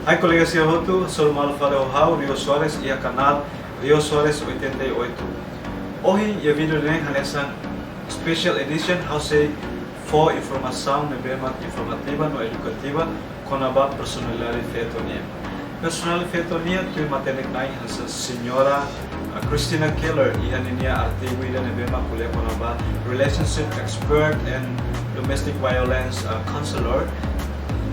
Hai colegas e roto, sou Malo Falehau, Rio Soares e a canal Rio Soares 88. Hoje eu vídeo nessa special edition say for informação informativa no educativa com a personalidade feitonia. Personalidade feitonia tu matenek nai essa senhora Christina Keller e a minha artigo ida nebema kuliah com a relationship expert and domestic violence counselor.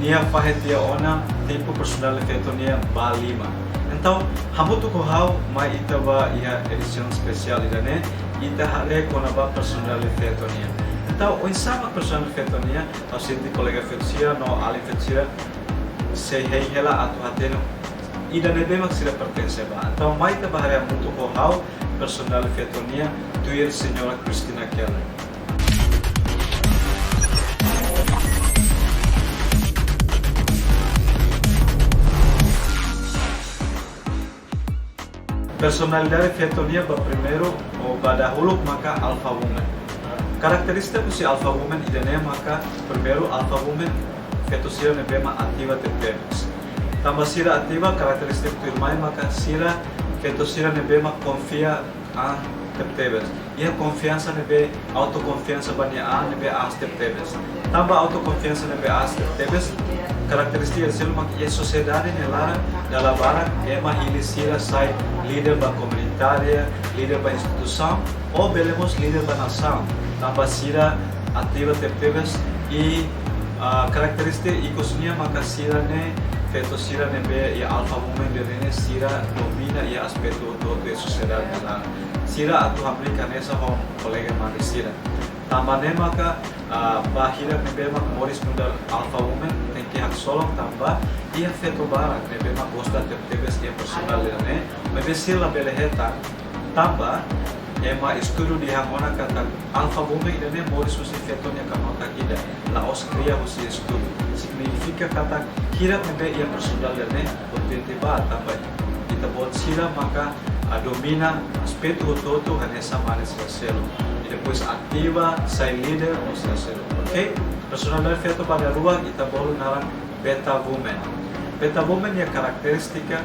Nia fahetia ona tipo personal feitonia balima. Então, hamutu ko hau mai itaba ia edição especial idane ita hale kona ba personal feitonia. Então, o insama personal feitonia, ao senti colega feitira no ali feitira se hela atu hateno idane bema sira pertence ba. Então, mai itaba hale hamutu ko hau personal feitonia tuir senhora Christina Keller. Personalidade feitonia primeiro o badahuluk maka alpha woman. Karakteristik si alpha woman idane maka primeiro alpha woman feitosira nebema ativa tetemes. Tambah sira ativa karakteristik tu irmai maka sira feitosira nebema confia a tetemes. Ia confiança nebe autoconfiança bania a nebe as tetemes. Tambah autoconfiança nebe as tetemes. Karakteristik selo mak ia sociedade nelara dalam barang ema hili sira sai líder da comunitária, líder da instituição ou belemos líder da nação. Tambah sira ativa teteves e karakteristik ikosnya maka sira ne feto sira nebe ia alpha woman dene sira domina ia aspecto do sociedade nelara. Sira atu aplica nessa home colega mari sira. Tambah ne maka bahira nebe mak moris mudal alpha woman tem que solong tambah ia feto barak nebe mak gosta teteves ia personal ne mas sila beleheta tambah ema estudo di hamona kata alpha woman ne moris usi feto nya kamota kida la os cria usi estudo significa kata kira nebe ia personal ne potente ba tambah kita bot sila maka domina aspecto todo hanesa manes selo e depois ativa sai líder ou selo. Ok? Personalidade feito pada ruang kita bolu naran beta woman. Beta woman é característica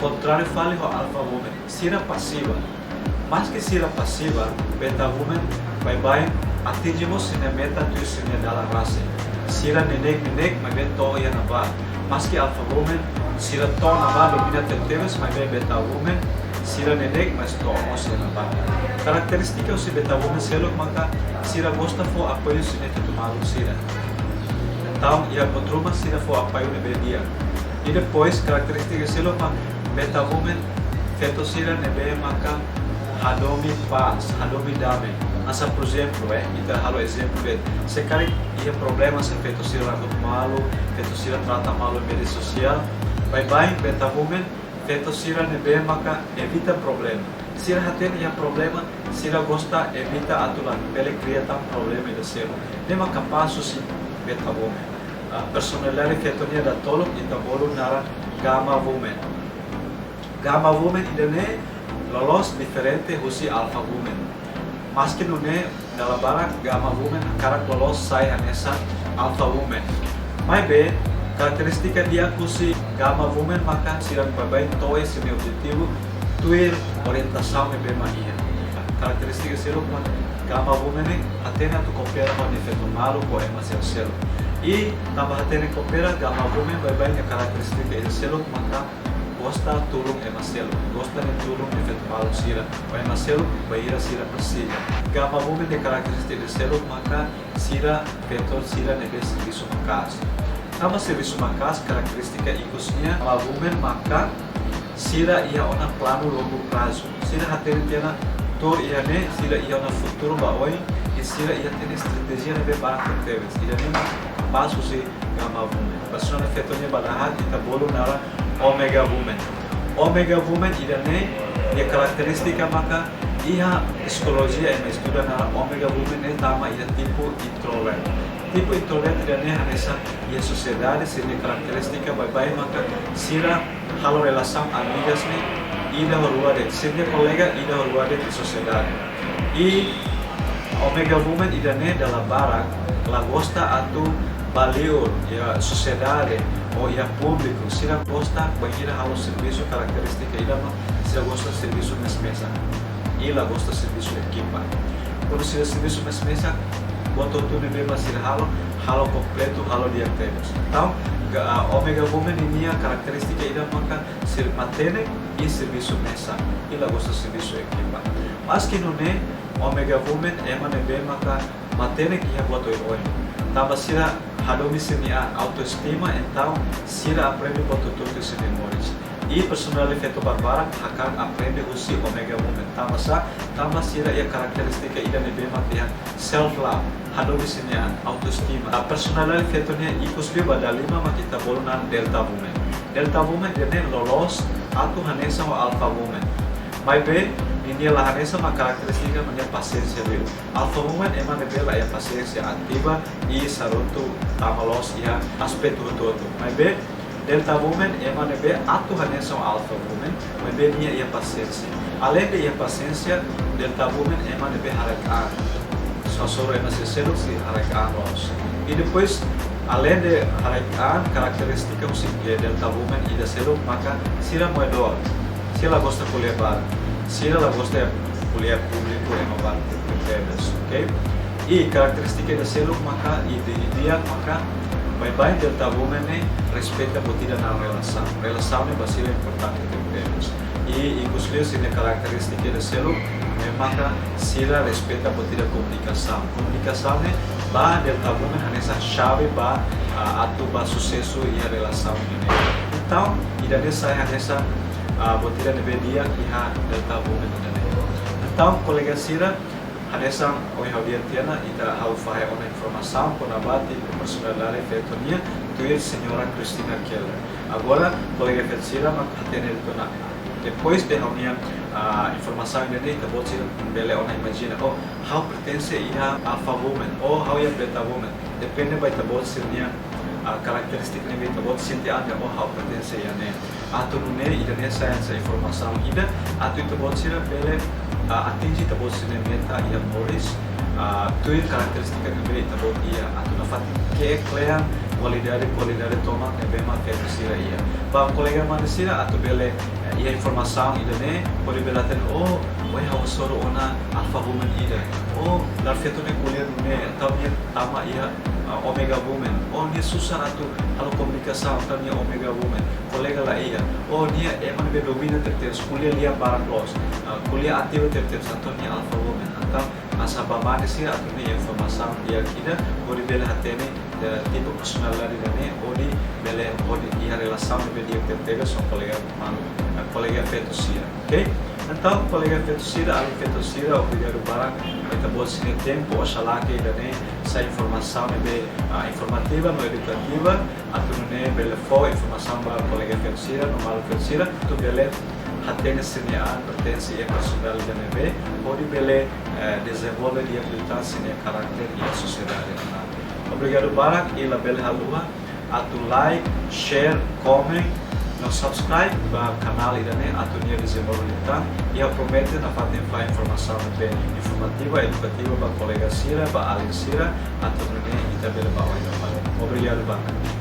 contrário fale ao alpha woman. Sira passiva. Mas que sira passiva, beta woman vai atingimos sina meta tu sina dalam raça. Sira nenek mas beto ia naba. Mas que alpha woman sira to naba domina teteves mas beta woman sira nenek mas to ia naba. Karakteristika si beta woman selok maka sira gosta fo apoio sina tumalu sira. Então, ia controma sira fo apoio nebe dia. E depois karakteristika selok maka beta woman feto sira nebe maka hadomi paz, hadomi dame. Asa por exemplo, kita halo exemplo sekali ia problema se feto sira rakut malu, feto sira trata malu em rede social. Bye beta woman feto sira nebe maka evita problema. Sira haten ia problema, sira gosta evita atulan, pele cria tam problema de selo. Nema capaz si beta woman. Personalidade feitonia da tolong ita bolu nara gamma woman. Gamma woman idane lolos diferente husi alpha woman. Mas que nune dalam barang gamma woman karak lolos sai anesa alpha woman. Mai be karakteristika dia kusi gamma woman maka sira babai toe se meu objetivo tuir orientação e bem magia. Karakteristika selo com gamma woman atena tu coopera com efeito malo com emação selo. E tambah atena coopera gamma woman bye karakteristika selo maka gosta turun emaselo. Gosta ne turun efeito malo sira. O emaselo baira sira persila. Gamma woman de karakteristika selo maka sira feto sira nebe serviço makas. Tambah serviço makas karakteristika ikosnya gamma woman maka sira ia ona plano longo prazo. Sira hatene tena tor ia ne sira ia ona futuro baoi e sira ia tene estratégia ne para teves. Ida ne passo se gamma woman. Persona fetonya balahat kita bolu nara omega woman. Omega woman ida ne ia karakteristika maka ia psikologia e estuda nara omega woman e tama ia tipo introvert. Tipo introvert ida ne hanesa ia sociedade sini karakteristika bye maka sira halo relação amigas ne ida horluade sini colega ida horluade di sociedade. E omega woman ida ne dalam barang la gosta atu valeu a sociedade ou ia público, se ela gosta, vai ir ao serviço característica ida, se ela gosta do serviço mesmesa, ela gosta do serviço de equipa. Quando se o serviço mesmesa, quando tu não vê mais halo completo, halo dianteiros. Então, a Omega Woman minha característica ida maka se mantém e serviço mesa, ela gosta do serviço de equipa. Mas que não é Omega Woman é bem maka mantém que ia botar o olho. Tava se hadomi senia autoestima, então se aprende botar tudo isso memórias. E personalidade feito barbara akan aprende usi Omega Woman. Tama se a característica ida bem maka self love. Hadomi senia autoestima. A personalidade feito nia ikusli badalima makita bolunan Delta Woman. Delta Woman dia lolos atu hanesa o Alpha Woman. Mas bem ini lah hanesa ma característica mania paciência dele. Alpha Woman é mana bela é paciência ativa e saroto tamalos ia aspecto todo. Mas bem Delta Woman é mana be atu hanesa o Alpha Woman, mas bem nia ia paciência. Além de ia paciência, Delta Woman é mana be harakan. Sosoro é necessário se harakan los. E depois além de harakan característica o Delta Woman e da selo maka sira moedor. Se ela gosta de levar, se ela gosta de colher público em uma parte, ok? E característica da selo maka e de dia maka bye Delta Woman respeita a botida na relação. Relação é bastante importante de e inclusive se a característica da selo maka se ela respeita a botida comunicação. Comunicação é ba Delta Woman nessa chave ba atuba sucesso e a relação. Então, e daí sai nessa botida de dia que ha Delta Woman ida. Então, colega Sira, hanesa oi haudiantiana ida hau fahe ona informação com abate com personalidade feitonia tuir senhora Cristina Keller. Agora, colega Sira mak hatene tona. Depois de haunia informação ida ita botira bele ona imagina oh how pertence ia Alpha Woman ou how ia Delta Woman. Depende vai ta botsirnia a característica nem bem tabot sente anda ou how pertence ia ne. Ato nune ida nessa essa informação ida ato ita botsira bele atingi tabot sine meta ia moris tu característica nem bem tabot ia ato na fat que clear qualidade toma nem bem ma feito sira ia. Ba colega manisira ato bele ia informação ida ne pode belaten oh oi how soro ona Alpha Woman ida oh dar feito ne colher ne tamia tama ia Omega Woman, oh dia susah atu kalau komunikasi tanya Omega Woman, kolega lah iya, oh dia emang be domina terus kuliah lihat barang los, kuliah aktif terus atau nia Alpha Woman, atau masa bamane sih atau nia informasi dia kita, boleh bela hati ni tipe personalidade ni, boleh bela boleh ia relasi be dia terus sama kolega feito sih, ok? Então, colega feito além feito obrigado para kita buat sini tempo, oxalá que ainda nem essa informação é informativa, não educativa, atau não bele fo informação para colega feito normal feito tu bele hatene sini pertence e personalidade nebe, pode bele desenvolver dia militância e caráter e a sociedade. Obrigado para e la bele halua, atu like, share, comment no subscribe para o canal idane atau nia desenvolvimento e eu prometo na parte de informação bem informativa, educativa para colega Sira, para Alin Sira, atau nia kita bela bawa. Obrigado banget.